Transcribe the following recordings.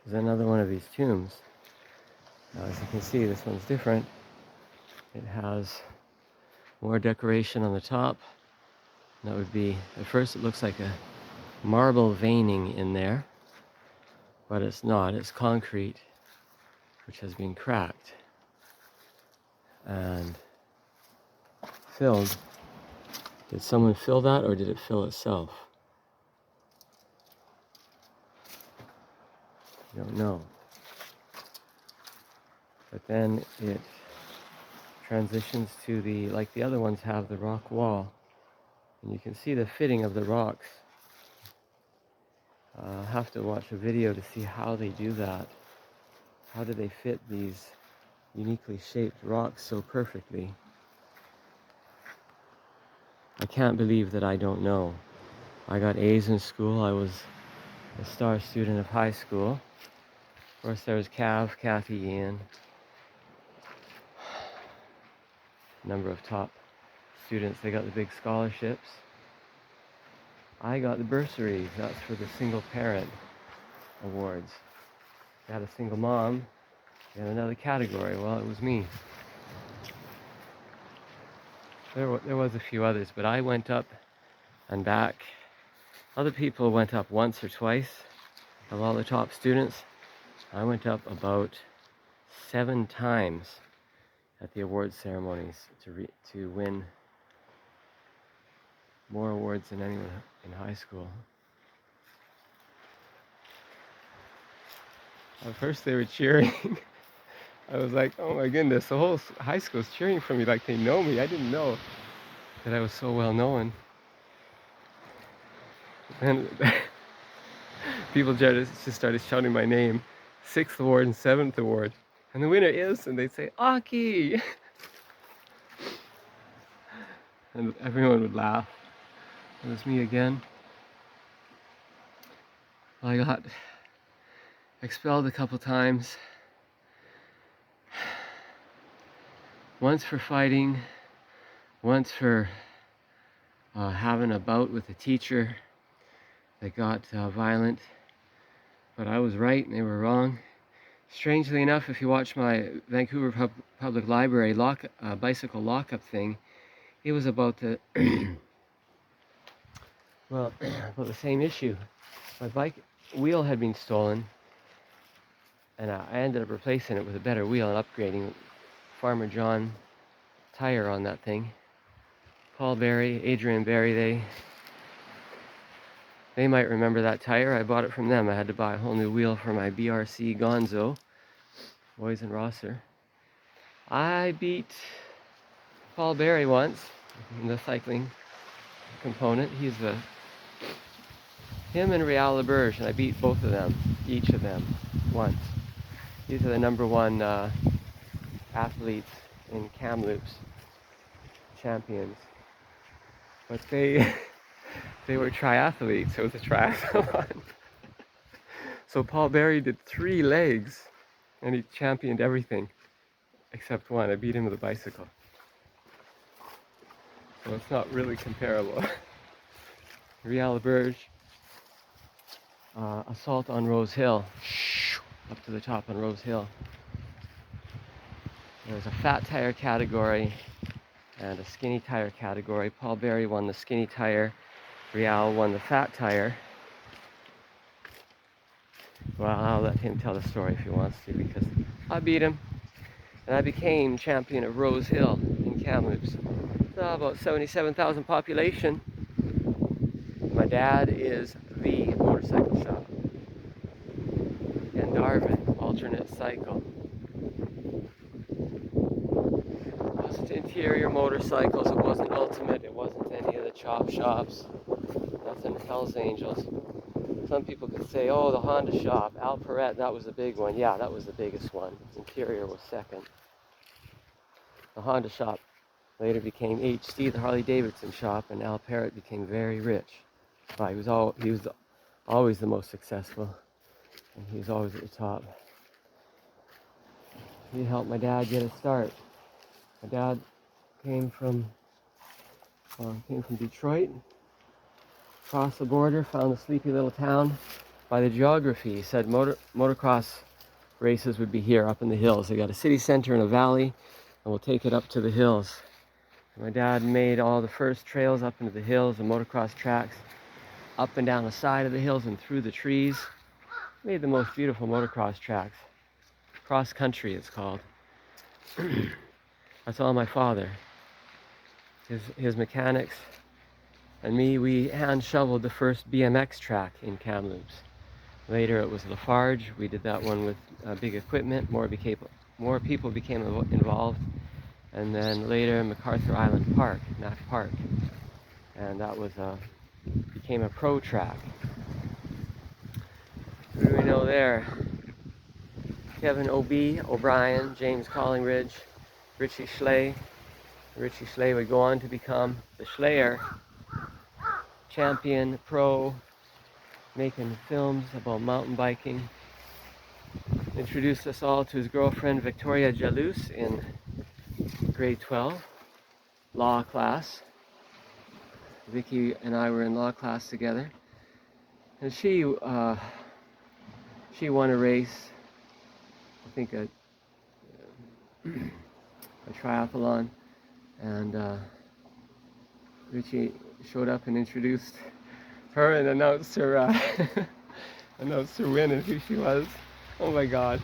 is another one of these tombs. Now, as you can see, this one's different. It has more decoration on the top. That would be, at first it looks like a marble veining in there, but it's not. It's concrete, which has been cracked and filled. Did someone fill that, or did it fill itself? I don't know. But then it transitions to the, like the other ones have, the rock wall. And you can see the fitting of the rocks. I'll have to watch a video to see how they do that. How do they fit these uniquely shaped rocks so perfectly? I can't believe that I don't know. I got A's in school. I was a star student of high school. Of course, there was Cav, Kathy, Ian. A number of top students, they got the big scholarships. I got the bursaries. That's for the single parent awards. You had a single mom, you had another category. Well, it was me. There was a few others, but I went up and back. Other people went up once or twice. Of all the top students, I went up about 7 times at the award ceremonies to win more awards than anyone in high school. At first they were cheering. I was like, oh my goodness, the whole high school's cheering for me like they know me. I didn't know that I was so well known. And people just started shouting my name, 6th award and 7th award. And the winner is, and they'd say, Aki! And everyone would laugh. It was me again. I got expelled a couple times. Once for fighting, once for having a bout with a teacher that got violent. But I was right and they were wrong. Strangely enough, if you watch my Vancouver Public Library bicycle lockup thing, it was about the well, about the same issue. My bike wheel had been stolen, and I ended up replacing it with a better wheel and upgrading Farmer John tire on that thing. Paul Berry, Adrian Berry, they might remember that tire. I bought it from them. I had to buy a whole new wheel for my BRC Gonzo, Boys and Rosser. I beat Paul Berry once in the cycling component. Him and Real LaBerge, and I beat both of them, each of them, once. These are the number 1 athletes in Kamloops, champions. But they were triathletes. It was a triathlon. So Paul Berry did 3 legs, and he championed everything except one. I beat him with a bicycle. So it's not really comparable. Real LaBerge, assault on Rose Hill, up to the top on Rose Hill. There's a fat tire category and a skinny tire category. Paul Berry won the skinny tire. Real won the fat tire. Well, I'll let him tell the story if he wants to, because I beat him. And I became champion of Rose Hill in Kamloops. About 77,000 population. My dad is the motorcycle shop in Darwin, alternate cycle. It wasn't interior motorcycles, it wasn't Ultimate, it wasn't any of the chop shops, nothing Hell's Angels. Some people could say, oh, the Honda shop, Alperette, that was the big one. Yeah, that was the biggest one. Interior was second. The Honda shop later became HT, the Harley Davidson shop, and Al Parrott became very rich. He was always the most successful, and he was always at the top. He helped my dad get a start. My dad came from Detroit, crossed the border, found a sleepy little town by the geography. He said motocross races would be here up in the hills. They got a city center and a valley, and we'll take it up to the hills. My dad made all the first trails up into the hills, the motocross tracks, up and down the side of the hills and through the trees. Made the most beautiful motocross tracks. Cross country it's called. That's all my father. His mechanics and me, we hand shoveled the first BMX track in Kamloops. Later it was Lafarge. We did that one with big equipment. More people became involved. And then later MacArthur Island Park, Mac Park. And that was became a pro track. Who do we know there? Kevin O'Brien, James Collingridge, Richie Schley. Richie Schley would go on to become the Schlayer champion pro, making films about mountain biking. Introduced us all to his girlfriend Victoria Jalous in grade 12, law class. Vicky and I were in law class together. And she won a race, I think a triathlon, and Richie showed up and introduced her and announced her win and who she was. Oh my God,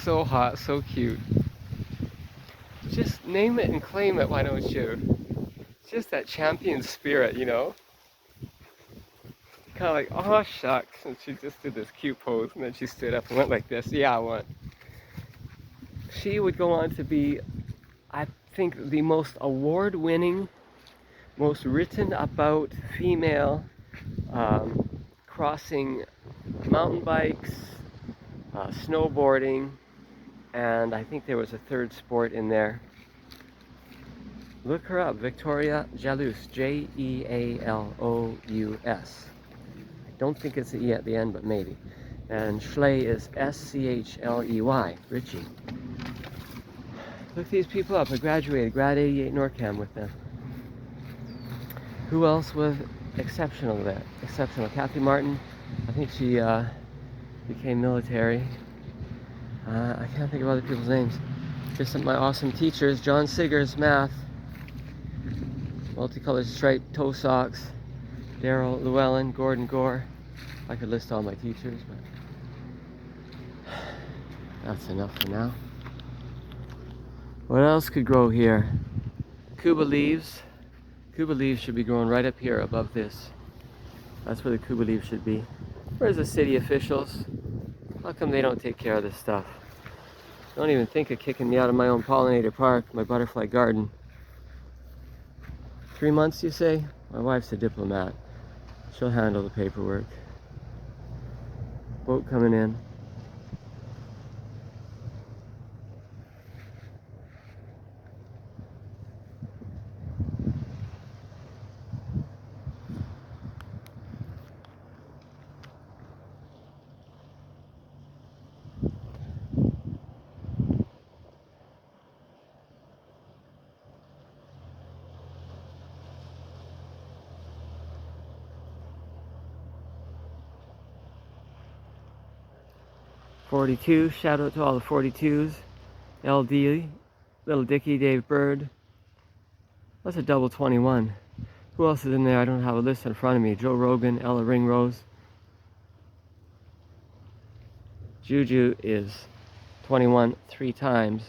so hot, so cute. Just name it and claim it, why don't you? It's just that champion spirit, you know? Kind of like, oh shucks, and she just did this cute pose, and then she stood up and went like this. Yeah, I won. She would go on to be, I think, the most award-winning, most written about female crossing mountain bikes, snowboarding, and I think there was a third sport in there. Look her up, Victoria Jalous, J-E-A-L-O-U-S. I don't think it's an E at the end, but maybe. And Schley is S-C-H-L-E-Y, Richie. Look these people up. I graduated, grad 88 NORCAM with them. Who else was exceptional there? Exceptional. Kathy Martin, I think she became military. I can't think of other people's names. Just some of my awesome teachers. John Siggers, math. Multicolored striped toe socks. Daryl Llewellyn, Gordon Gore. I could list all my teachers, but that's enough for now. What else could grow here? Cuba leaves. Cuba leaves should be growing right up here above this. That's where the Cuba leaves should be. Where's the city officials? How come they don't take care of this stuff? Don't even think of kicking me out of my own pollinator park, my butterfly garden. 3 months, you say? My wife's a diplomat. She'll handle the paperwork. Boat coming in. .42, shout out to all the .42s. LD, Little Dicky, Dave Bird. That's a double 21. Who else is in there? I don't have a list in front of me. Joe Rogan, Ella Ringrose. Juju is 21 3 times.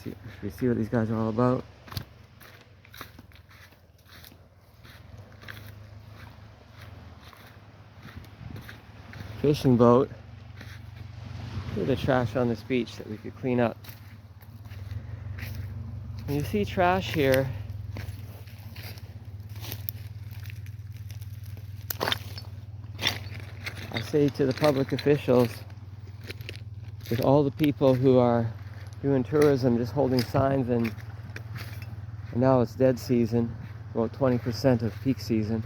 Should we see what these guys are all about? Fishing boat. Look at the trash on this beach that we could clean up. When you see trash here, I say to the public officials, with all the people who are doing tourism, just holding signs, and now it's dead season, about 20% of peak season,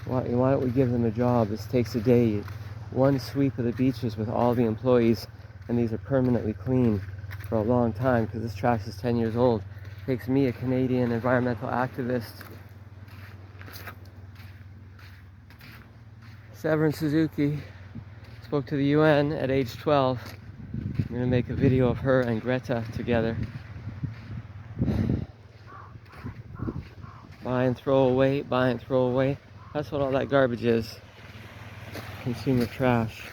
why don't we give them a job? This takes a day. One sweep of the beaches with all the employees, and these are permanently clean for a long time because this trash is 10 years old. Takes me, a Canadian environmental activist. Severin Suzuki spoke to the UN at age 12. I'm going to make a video of her and Greta together. Buy and throw away, buy and throw away. That's what all that garbage is. Consumer trash.